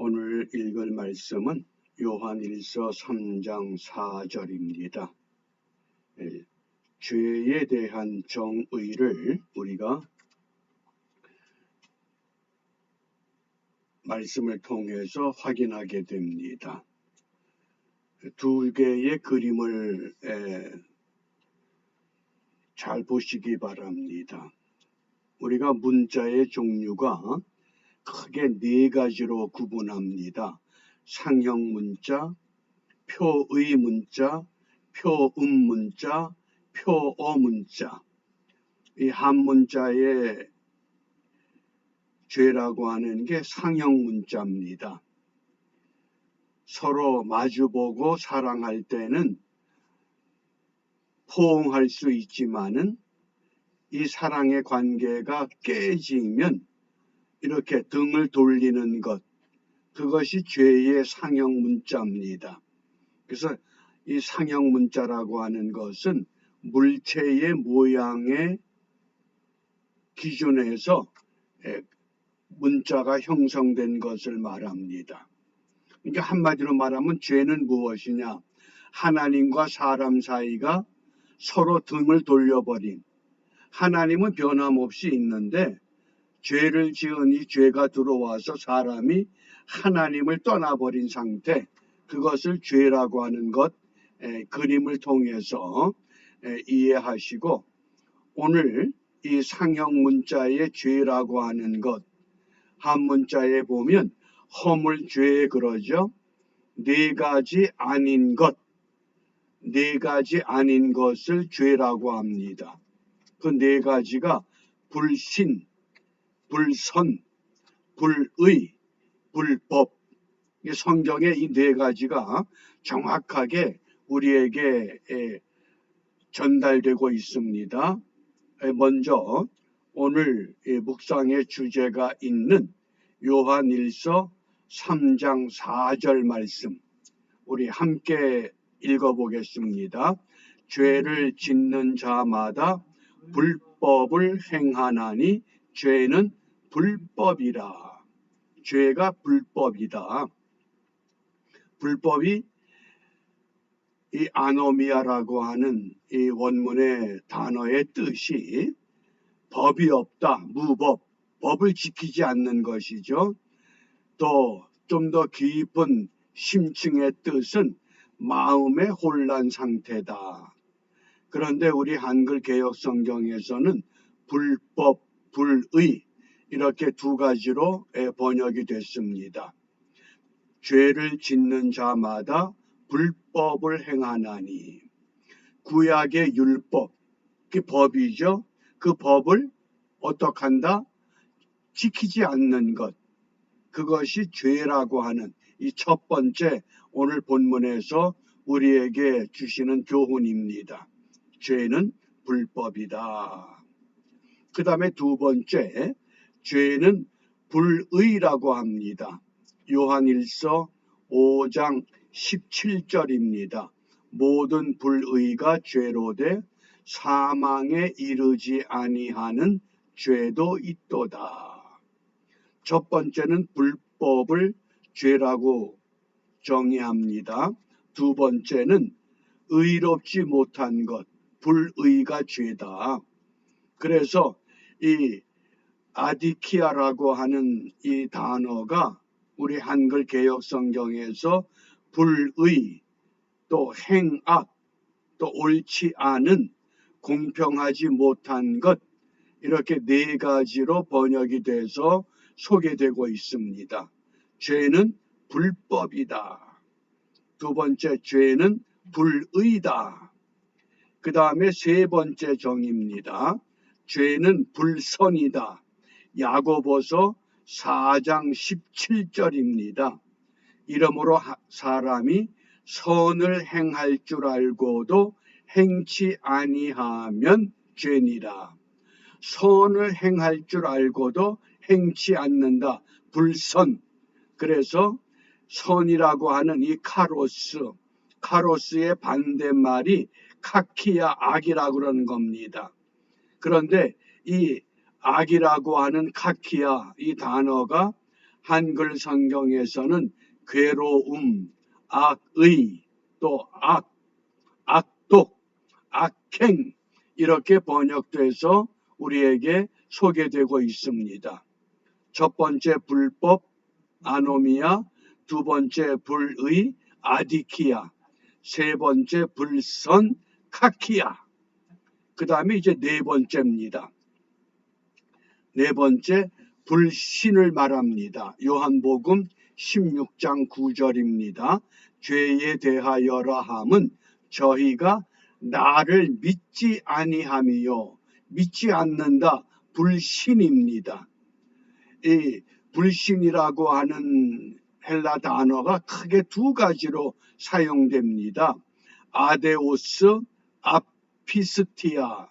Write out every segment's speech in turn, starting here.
오늘 읽을 말씀은 요한일서 3장 4절입니다. 죄에 대한 정의를 우리가 말씀을 통해서 확인하게 됩니다. 두 개의 그림을 잘 보시기 바랍니다. 우리가 문자의 종류가 크게 네 가지로 구분합니다. 상형 문자, 표의 문자, 표음 문자, 표어 문자. 이 한 문자의 죄라고 하는 게 상형 문자입니다. 서로 마주보고 사랑할 때는 포옹할 수 있지만은 이 사랑의 관계가 깨지면 이렇게 등을 돌리는 것, 그것이 죄의 상형 문자입니다. 그래서 이 상형 문자라고 하는 것은 물체의 모양의 기준에서 문자가 형성된 것을 말합니다. 그러니까 한마디로 말하면 죄는 무엇이냐? 하나님과 사람 사이가 서로 등을 돌려버린, 하나님은 변함없이 있는데 죄를 지은 이 죄가 들어와서 사람이 하나님을 떠나버린 상태, 그것을 죄라고 하는 것, 그림을 통해서 이해하시고, 오늘 이 상형 문자의 죄라고 하는 것, 한 문자에 보면 허물죄 그러죠. 네 가지 아닌 것, 네 가지 아닌 것을 죄라고 합니다. 그 네 가지가 불신, 불선, 불의, 불법. 성경에 이 네 가지가 정확하게 우리에게 전달되고 있습니다. 먼저 오늘 묵상의 주제가 있는 요한일서 3장 4절 말씀 우리 함께 읽어보겠습니다. 죄를 짓는 자마다 불법을 행하나니 죄는 불법이라. 죄가 불법이다. 불법이 이 아노미아라고 하는 이 원문의 단어의 뜻이 법이 없다, 무법, 법을 지키지 않는 것이죠. 또 좀 더 깊은 심층의 뜻은 마음의 혼란 상태다. 그런데 우리 한글 개역 성경에서는 불법, 불의 이렇게 두 가지로 번역이 됐습니다. 죄를 짓는 자마다 불법을 행하나니, 구약의 율법, 그 법이죠. 그 법을 어떻게 한다? 지키지 않는 것, 그것이 죄라고 하는 이 첫 번째 오늘 본문에서 우리에게 주시는 교훈입니다. 죄는 불법이다. 그 다음에 두 번째, 죄는 불의라고 합니다. 요한일서 5장 17절입니다. 모든 불의가 죄로되 사망에 이르지 아니하는 죄도 있도다. 첫 번째는 불법을 죄라고 정의합니다. 두 번째는 의롭지 못한 것, 불의가 죄다. 그래서 이 아디키아라고 하는 이 단어가 우리 한글 개역 성경에서 불의, 또 행악, 또 옳지 않은, 공평하지 못한 것, 이렇게 네 가지로 번역이 돼서 소개되고 있습니다. 죄는 불법이다. 두 번째, 죄는 불의다. 그 다음에 세 번째 정의입니다. 죄는 불선이다. 야고보서 4장 17절입니다. 이러므로 사람이 선을 행할 줄 알고도 행치 아니하면 죄니라. 선을 행할 줄 알고도 행치 않는다. 불선. 그래서 선이라고 하는 이 카로스의 반대말이 카키야, 악이라고 그러는 겁니다. 그런데 이 악이라고 하는 카키야, 이 단어가 한글 성경에서는 괴로움, 악의, 또 악독, 악행 이렇게 번역돼서 우리에게 소개되고 있습니다. 첫 번째 불법, 아노미아, 두 번째 불의, 아디키아, 세 번째 불선, 카키아. 그 다음에 이제 네 번째입니다. 네 번째 불신을 말합니다. 요한복음 16장 9절입니다. 죄에 대하여라 함은 저희가 나를 믿지 아니함이요. 믿지 않는다. 불신입니다. 이 불신이라고 하는 헬라 단어가 크게 두 가지로 사용됩니다. 아데오스, 아피스티아.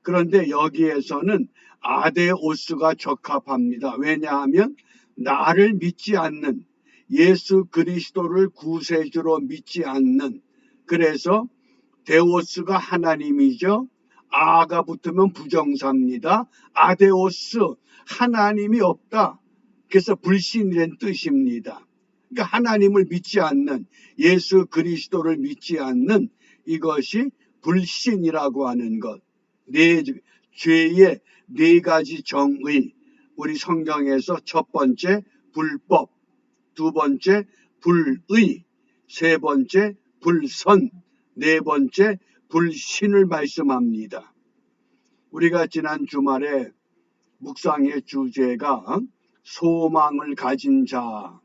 그런데 여기에서는 아데오스가 적합합니다. 왜냐하면 나를 믿지 않는, 예수 그리스도를 구세주로 믿지 않는, 그래서 데오스가 하나님이죠. 아가 붙으면 부정사입니다. 아데오스, 하나님이 없다. 그래서 불신이라는 뜻입니다. 그러니까 하나님을 믿지 않는, 예수 그리스도를 믿지 않는 이것이 불신이라고 하는 것. 죄의 네 가지 정의, 우리 성경에서 첫 번째 불법, 두 번째 불의, 세 번째 불선, 네 번째 불신을 말씀합니다. 우리가 지난 주말에 묵상의 주제가 소망을 가진 자,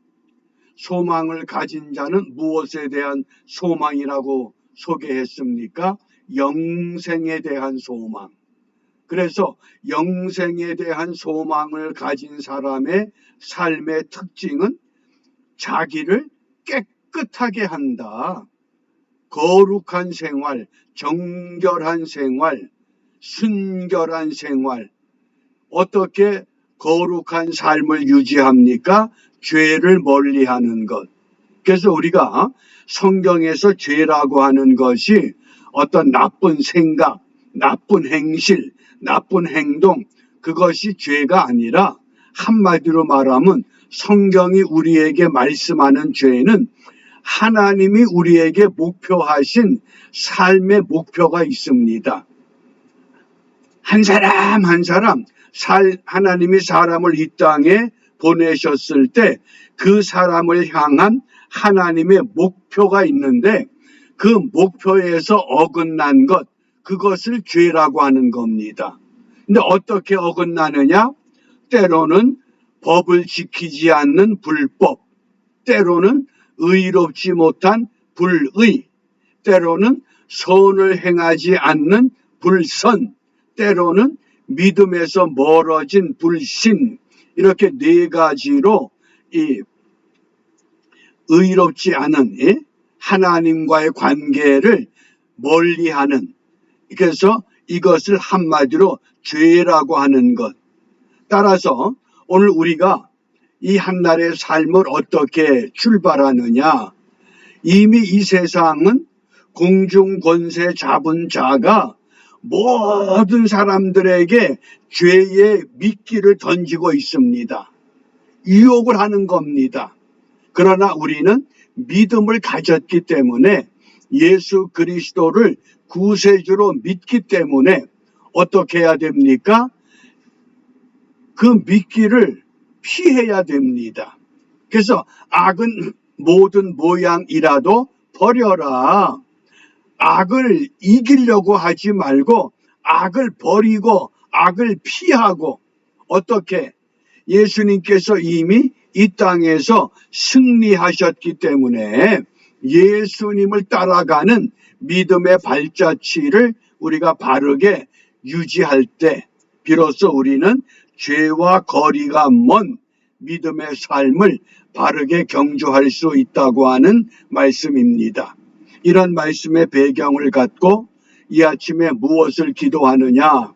소망을 가진 자는 무엇에 대한 소망이라고 소개했습니까? 영생에 대한 소망. 그래서 영생에 대한 소망을 가진 사람의 삶의 특징은 자기를 깨끗하게 한다. 거룩한 생활, 정결한 생활, 순결한 생활. 어떻게 거룩한 삶을 유지합니까? 죄를 멀리하는 것. 그래서 우리가 성경에서 죄라고 하는 것이 어떤 나쁜 생각, 나쁜 행실, 나쁜 행동, 그것이 죄가 아니라 한마디로 말하면 성경이 우리에게 말씀하는 죄는 하나님이 우리에게 목표하신 삶의 목표가 있습니다. 한 사람 한 사람 하나님이 사람을 이 땅에 보내셨을 때 그 사람을 향한 하나님의 목표가 있는데 그 목표에서 어긋난 것, 그것을 죄라고 하는 겁니다. 근데 어떻게 어긋나느냐? 때로는 법을 지키지 않는 불법, 때로는 의롭지 못한 불의, 때로는 선을 행하지 않는 불선, 때로는 믿음에서 멀어진 불신, 이렇게 네 가지로 이 의롭지 않은 하나님과의 관계를 멀리하는, 그래서 이것을 한마디로 죄라고 하는 것. 따라서 오늘 우리가 이 한날의 삶을 어떻게 출발하느냐? 이미 이 세상은 공중권세 잡은 자가 모든 사람들에게 죄의 미끼를 던지고 있습니다. 유혹을 하는 겁니다. 그러나 우리는 믿음을 가졌기 때문에, 예수 그리스도를 구세주로 믿기 때문에 어떻게 해야 됩니까? 그 미끼를 피해야 됩니다. 그래서 악은 모든 모양이라도 버려라. 악을 이기려고 하지 말고 악을 버리고 악을 피하고, 어떻게? 예수님께서 이미 이 땅에서 승리하셨기 때문에 예수님을 따라가는 믿음의 발자취를 우리가 바르게 유지할 때 비로소 우리는 죄와 거리가 먼 믿음의 삶을 바르게 경주할 수 있다고 하는 말씀입니다. 이런 말씀의 배경을 갖고 이 아침에 무엇을 기도하느냐?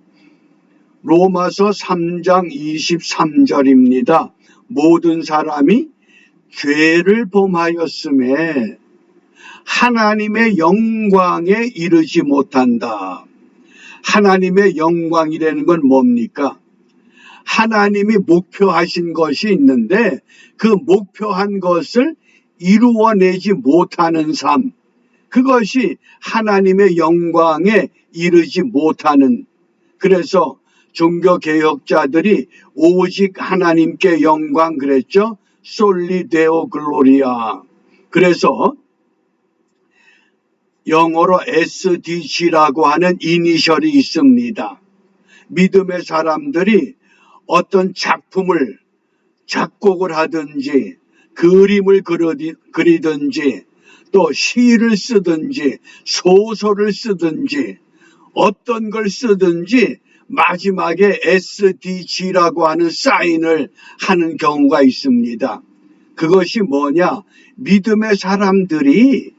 로마서 3장 23절입니다. 모든 사람이 죄를 범하였음에 하나님의 영광에 이르지 못한다. 하나님의 영광이라는 건 뭡니까? 하나님이 목표하신 것이 있는데 그 목표한 것을 이루어내지 못하는 삶, 그것이 하나님의 영광에 이르지 못하는, 그래서 종교개혁자들이 오직 하나님께 영광 그랬죠. 솔리 데오 글로리아. 그래서 영어로 SDG라고 하는 이니셜이 있습니다. 믿음의 사람들이 어떤 작품을 작곡을 하든지 그림을 그리든지 또 시를 쓰든지 소설을 쓰든지 어떤 걸 쓰든지 마지막에 SDG라고 하는 사인을 하는 경우가 있습니다. 그것이 뭐냐? 믿음의 사람들이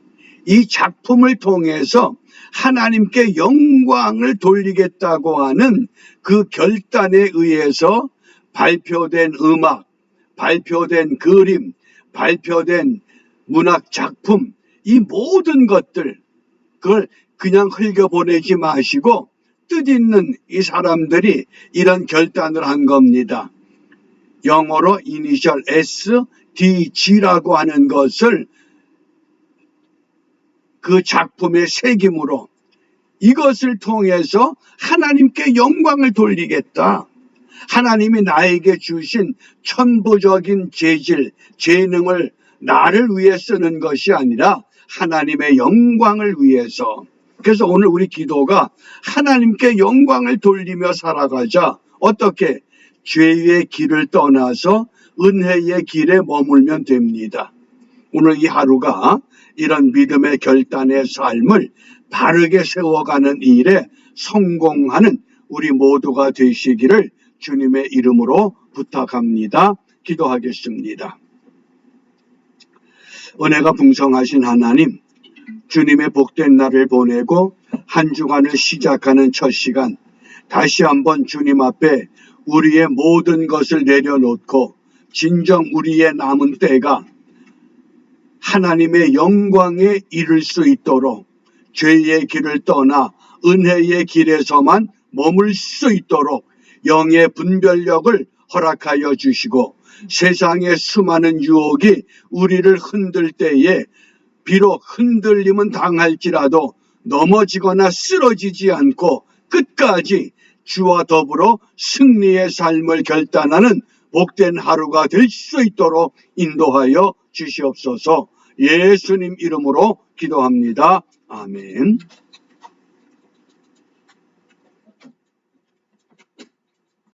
이 작품을 통해서 하나님께 영광을 돌리겠다고 하는 그 결단에 의해서 발표된 음악, 발표된 그림, 발표된 문학 작품, 이 모든 것들, 그걸 그냥 흘겨보내지 마시고 뜻있는 이 사람들이 이런 결단을 한 겁니다. 영어로 이니셜 SDG라고 하는 것을 그 작품의 새김으로 이것을 통해서 하나님께 영광을 돌리겠다. 하나님이 나에게 주신 천부적인 재질, 재능을 나를 위해 쓰는 것이 아니라 하나님의 영광을 위해서. 그래서 오늘 우리 기도가 하나님께 영광을 돌리며 살아가자. 어떻게? 죄의 길을 떠나서 은혜의 길에 머물면 됩니다. 오늘 이 하루가 이런 믿음의 결단의 삶을 바르게 세워가는 일에 성공하는 우리 모두가 되시기를 주님의 이름으로 부탁합니다. 기도하겠습니다. 은혜가 풍성하신 하나님, 주님의 복된 날을 보내고 한 주간을 시작하는 첫 시간, 다시 한번 주님 앞에 우리의 모든 것을 내려놓고 진정 우리의 남은 때가 하나님의 영광에 이를 수 있도록 죄의 길을 떠나 은혜의 길에서만 머물 수 있도록 영의 분별력을 허락하여 주시고 세상의 수많은 유혹이 우리를 흔들 때에 비록 흔들림은 당할지라도 넘어지거나 쓰러지지 않고 끝까지 주와 더불어 승리의 삶을 결단하는 복된 하루가 될 수 있도록 인도하여 주시옵소서. 예수님 이름으로 기도합니다. 아멘.